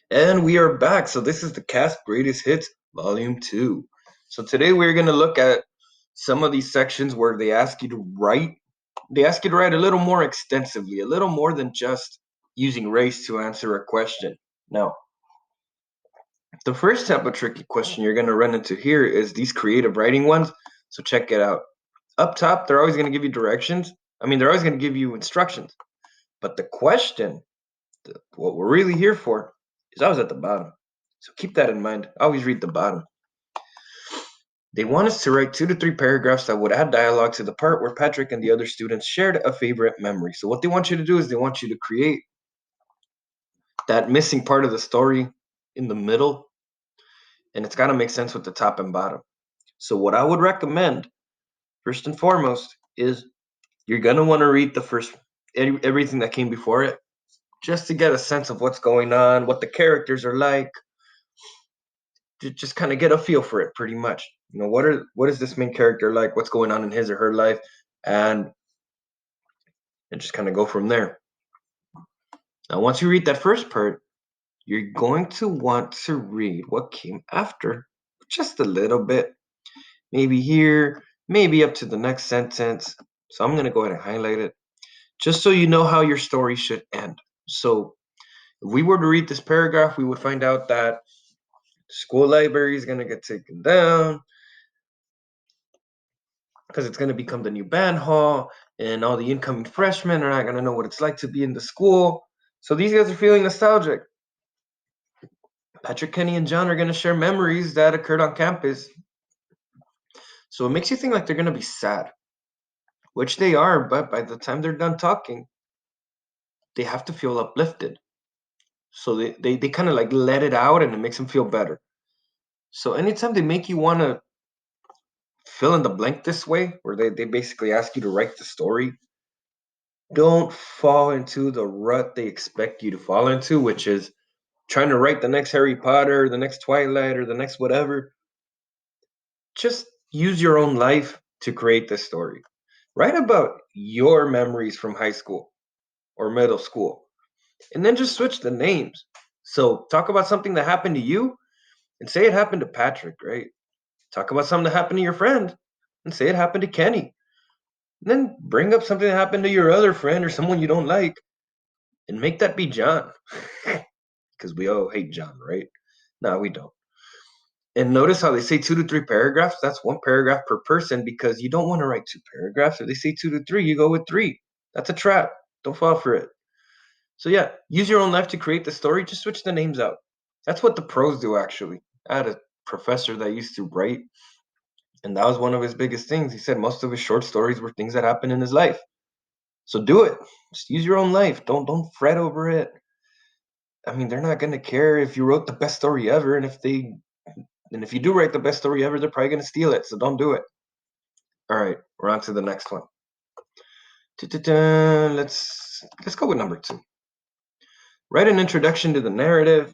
And we are back. So this is the CAASP Greatest Hits Volume 2. So today we're going to look at some of these sections where they ask you to write. They ask you to write a little more extensively, a little more than just using race to answer a question. Now, the first type of tricky question you're going to run into here is these creative writing ones. So check it out. Up top, they're always going to give you directions. They're always going to give you instructions. But the question, what we're really here for, is always at the bottom. So keep that in mind. Always read the bottom. They want us to write 2 to 3 paragraphs that would add dialogue to the part where Patrick and the other students shared a favorite memory. So what they want you to do is they want you to create that missing part of the story in the middle, and it's got to make sense with the top and bottom. So what I would recommend, first and foremost, is you're going to want to read the first everything that came before it just to get a sense of what's going on, what the characters are like, to just kind of get a feel for it pretty much. What is this main character like? What's going on in his or her life? And just kind of go from there. Now, once you read that first part, you're going to want to read what came after just a little bit. Maybe here, maybe up to the next sentence. So I'm going to go ahead and highlight it just so you know how your story should end. So if we were to read this paragraph, we would find out that the school library is going to get taken down because it's going to become the new band hall, and all the incoming freshmen are not going to know what it's like to be in the school. So these guys are feeling nostalgic. Patrick, Kenny, and John are going to share memories that occurred on campus. So it makes you think like they're going to be sad, which they are, but by the time they're done talking, they have to feel uplifted. So they kind of like let it out, and it makes them feel better. So anytime they make you want to fill in the blank this way, where they basically ask you to write the story, don't fall into the rut they expect you to fall into, which is trying to write the next Harry Potter, the next Twilight, or the next whatever. Just use your own life to create this story. Write about your memories from high school or middle school, and then just switch the names. So talk about something that happened to you and say it happened to Patrick, right? Talk about something that happened to your friend and say it happened to Kenny. And then bring up something that happened to your other friend or someone you don't like and make that be John. Because we all hate John, right? No, we don't. And notice how they say 2 to 3 paragraphs. That's 1 paragraph per person because you don't want to write 2 paragraphs. If they say 2 to 3, you go with 3. That's a trap. Don't fall for it. So yeah, use your own life to create the story. Just switch the names out. That's what the pros do, actually. I had a professor that used to write, and that was one of his biggest things. He said most of his short stories were things that happened in his life. So do it. Just use your own life. Don't fret over it. They're not gonna care if you wrote the best story ever, and if you do write the best story ever, they're probably gonna steal it. So don't do it. All right, we're on to the next one. Let's go with number 2. Write an introduction to the narrative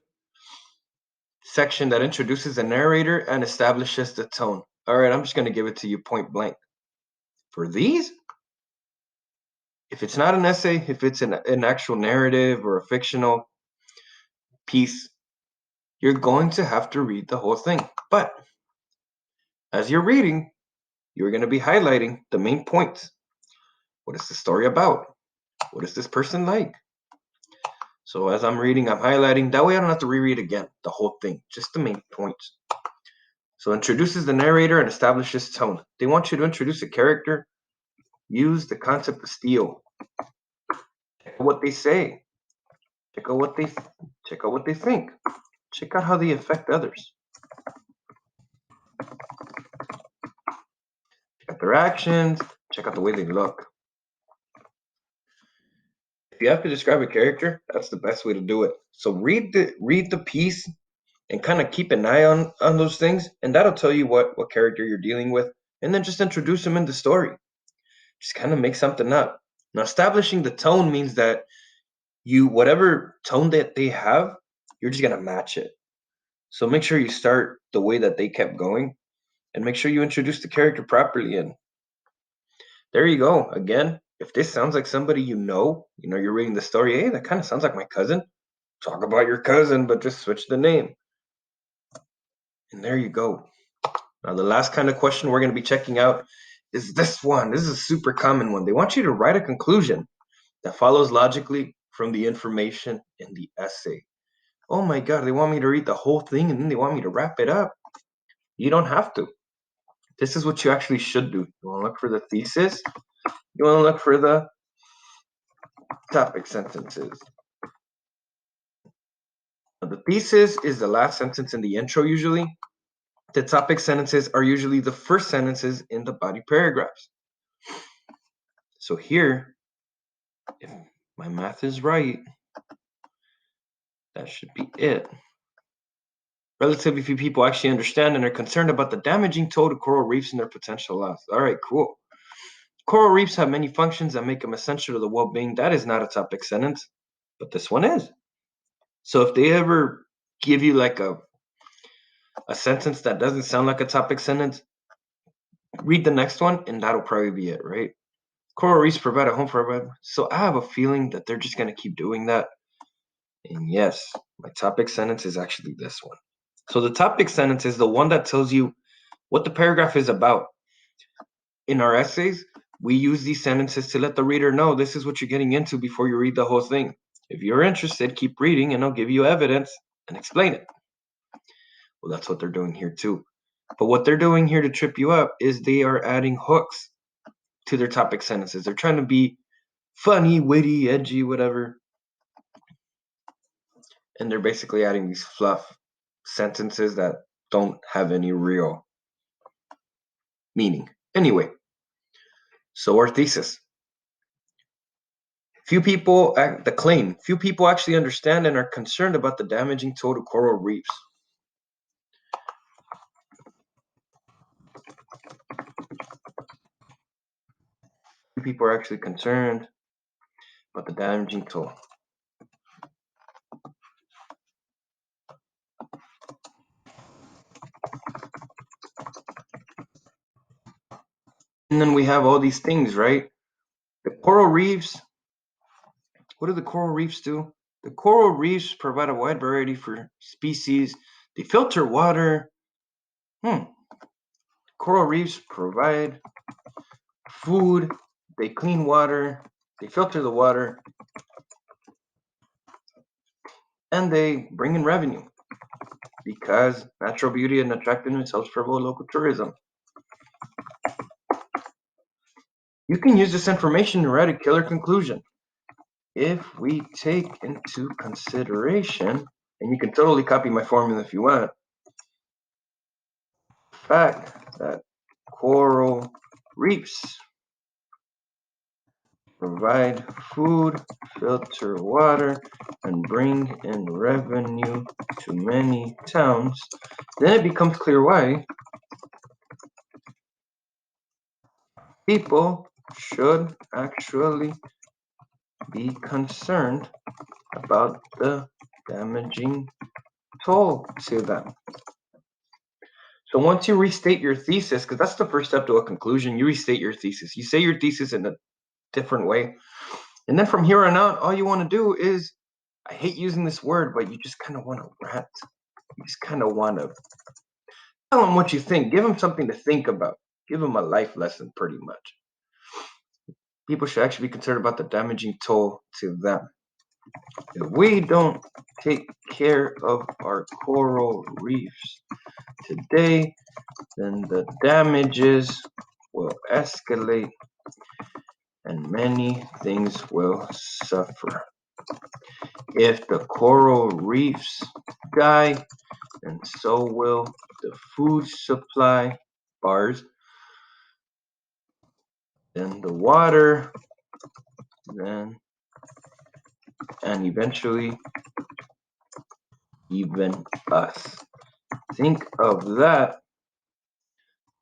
section that introduces the narrator and establishes the tone. All right, I'm just gonna give it to you point blank. For these, if it's not an essay, if it's an actual narrative or a fictional piece, you're going to have to read the whole thing. But as you're reading, you're going to be highlighting the main points. What is the story about? What is this person like? So as I'm reading, I'm highlighting. That way I don't have to reread again the whole thing, just the main points. So introduces the narrator and establishes tone. They want you to introduce a character. Use the concept of steal. Check out what they say. Check out what they think. Check out how they affect others. Check out their actions. Check out the way they look. If you have to describe a character, that's the best way to do it. So read the piece and kind of keep an eye on those things, and that'll tell you what character you're dealing with, and then just introduce them in the story. Just kind of make something up. Now, establishing the tone means that whatever tone that they have, you're just gonna match it. So make sure you start the way that they kept going, and make sure you introduce the character properly. And there you go. Again, if this sounds like somebody you're reading the story, hey, that kind of sounds like my cousin. Talk about your cousin, but just switch the name. And there you go. Now, the last kind of question we're going to be checking out is this one. This is a super common one. They want you to write a conclusion that follows logically from the information in the essay. Oh my God, they want me to read the whole thing and then they want me to wrap it up. You don't have to. This is what you actually should do. You want to look for the thesis, you want to look for the topic sentences. Now, the thesis is the last sentence in the intro usually. The topic sentences are usually the first sentences in the body paragraphs. So here, if my math is right, that should be it. Relatively few people actually understand and are concerned about the damaging toll to coral reefs and their potential loss. All right, cool. Coral reefs have many functions that make them essential to the well-being. That is not a topic sentence, but this one is. So if they ever give you like a sentence that doesn't sound like a topic sentence, read the next one and that'll probably be it, right? Coral reefs provide a home for everyone. So I have a feeling that they're just going to keep doing that. And yes, my topic sentence is actually this one. So the topic sentence is the one that tells you what the paragraph is about. In our essays, we use these sentences to let the reader know this is what you're getting into before you read the whole thing. If you're interested, keep reading and I'll give you evidence and explain it. Well, that's what they're doing here too. But what they're doing here to trip you up is they are adding hooks to their topic sentences. They're trying to be funny, witty, edgy, whatever. And they're basically adding these fluff sentences that don't have any real meaning. Anyway, so our thesis. Few people actually understand and are concerned about the damaging toll to coral reefs. Few people are actually concerned about the damaging toll. And then we have all these things, right? The coral reefs, what do the coral reefs do? The coral reefs provide a wide variety for species. They filter water. Coral reefs provide food. They clean water. They filter the water. And they bring in revenue because natural beauty and attractiveness helps promote local tourism. You can use this information to write a killer conclusion. If we take into consideration, and you can totally copy my formula if you want, the fact that coral reefs provide food, filter water, and bring in revenue to many towns, then it becomes clear why people should actually be concerned about the damaging toll to them. So once you restate your thesis, because that's the first step to a conclusion, you restate your thesis. You say your thesis in a different way. And then from here on out, all you want to do is, I hate using this word, but you just kind of want to rant. You just kind of want to tell them what you think. Give them something to think about. Give them a life lesson, pretty much. People should actually be concerned about the damaging toll to them. If we don't take care of our coral reefs today, then the damages will escalate and many things will suffer. If the coral reefs die, then so will the food supply bars, then the water, then and eventually even us. Think of that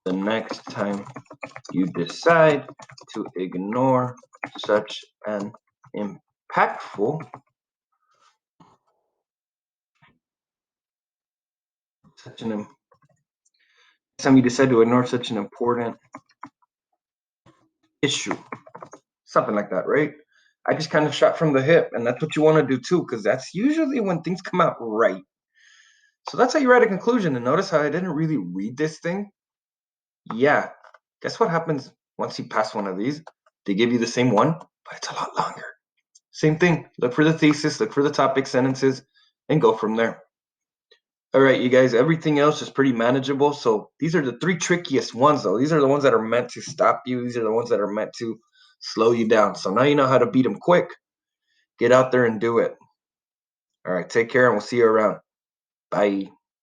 the next time you decide to ignore such an impactful such an time you decide to ignore such an important issue, something like that, right? I just kind of shot from the hip, and that's what you want to do too, because that's usually when things come out right. So that's how you write a conclusion. And notice how I didn't really read this thing? Yeah. Guess what happens once you pass one of these? They give you the same one, but it's a lot longer. Same thing. Look for the thesis, look for the topic sentences, and go from there. All right, you guys, everything else is pretty manageable. So these are the three trickiest ones, though. These are the ones that are meant to stop you. These are the ones that are meant to slow you down. So now you know how to beat them quick. Get out there and do it. All right, take care, and we'll see you around. Bye.